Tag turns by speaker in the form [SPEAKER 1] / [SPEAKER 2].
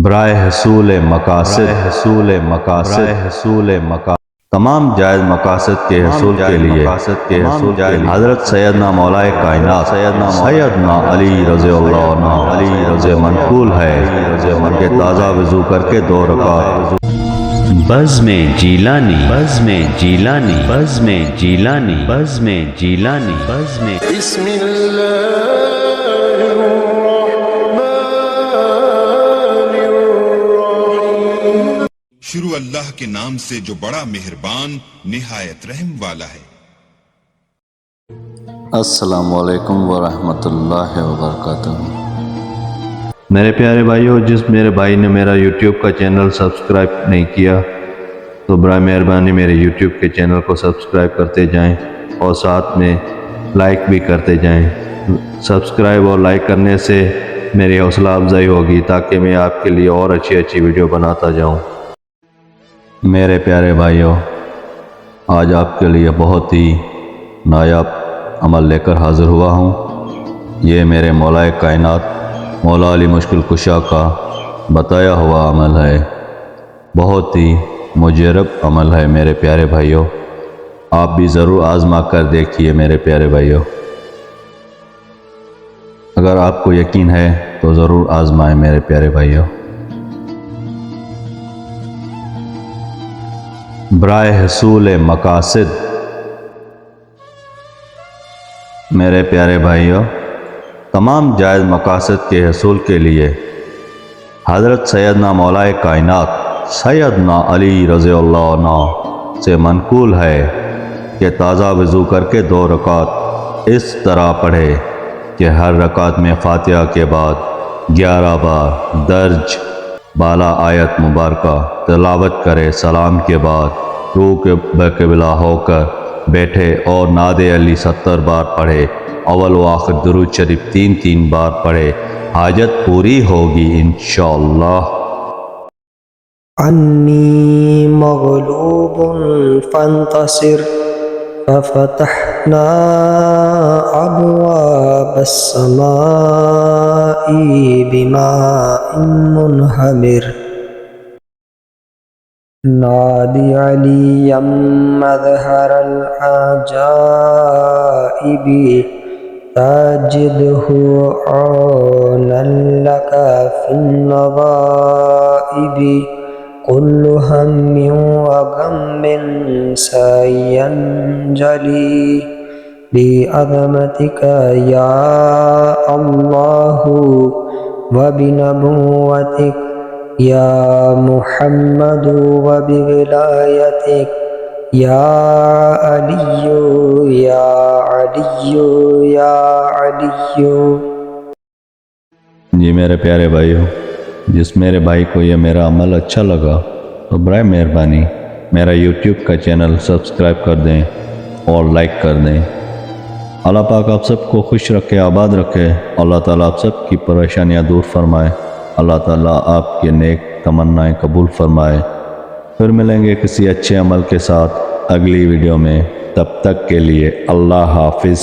[SPEAKER 1] برائے حصول مقاصد تمام جائز مقاصد کے حصول کے لیے حضرت سیدنا مولا کائنات سیدنا علی رضی اللہ عنہ سے منقول ہے کہ تازہ وضو کر کے 2 رکعت
[SPEAKER 2] بزم جیلانی
[SPEAKER 3] بسم الله
[SPEAKER 4] شروع اللہ کے نام سے جو بڑا مہربان نہایت رحم والا ہے۔
[SPEAKER 1] السلام علیکم ورحمۃ اللہ وبرکاتہ۔ میرے پیارے بھائیو، جس میرے بھائی نے میرا یوٹیوب کا چینل سبسکرائب نہیں کیا تو برائے مہربانی میرے یوٹیوب کے چینل کو سبسکرائب کرتے جائیں اور ساتھ میں لائک بھی کرتے جائیں۔ سبسکرائب اور لائک کرنے سے میری حوصلہ افزائی ہوگی تاکہ میں آپ کے لیے اور اچھی ویڈیو بناتا جاؤں۔ میرے پیارے بھائیو، آج آپ کے لیے بہت ہی نایاب عمل لے کر حاضر ہوا ہوں۔ یہ میرے مولا کائنات مولا علی مشکل کشا کا بتایا ہوا عمل ہے، بہت ہی مجرب عمل ہے میرے پیارے بھائیو، آپ بھی ضرور آزما کر دیکھیے میرے پیارے بھائیو۔ اگر آپ کو یقین ہے تو ضرور آزمائیں میرے پیارے بھائیو۔ برائے حصول مقاصد میرے پیارے بھائیو، تمام جائز مقاصد کے حصول کے لیے حضرت سیدنا مولا کائنات سیدنا علی رضی اللہ عنہ سے منقول ہے کہ تازہ وضو کر کے 2 رکعت اس طرح پڑھے کہ ہر رکعت میں فاتحہ کے بعد 11 بار درج بالا آیت مبارکہ تلاوت کرے، سلام کے بعد روح کے بقبلہ ہو کر بیٹھے اور نعت علی 70 بار پڑھے، اول و آخر درود شریف 3 بار پڑھے، حاجت پوری ہوگی انشاءاللہ۔
[SPEAKER 5] عني مغلوب فانتصر ففتحنا أبواب السماء بماء منهمر نادي عليا مظهر العجائب تجده عونا لك في النظائب كل هم وغم سينجلي بعظمتك يا الله وبنبوتك يا محمد وبولايتك يا علي يا علي يا علي۔
[SPEAKER 1] جی میرے پیارے بھائیو، جس میرے بھائی کو یہ میرا عمل اچھا لگا تو برائے مہربانی میرا یوٹیوب کا چینل سبسکرائب کر دیں اور لائک کر دیں۔ اللہ پاک آپ سب کو خوش رکھے، آباد رکھے، اللہ تعالیٰ آپ سب کی پریشانیاں دور فرمائے، اللہ تعالیٰ آپ کے نیک تمنائیں قبول فرمائے۔ پھر ملیں گے کسی اچھے عمل کے ساتھ اگلی ویڈیو میں، تب تک کے لیے اللہ حافظ۔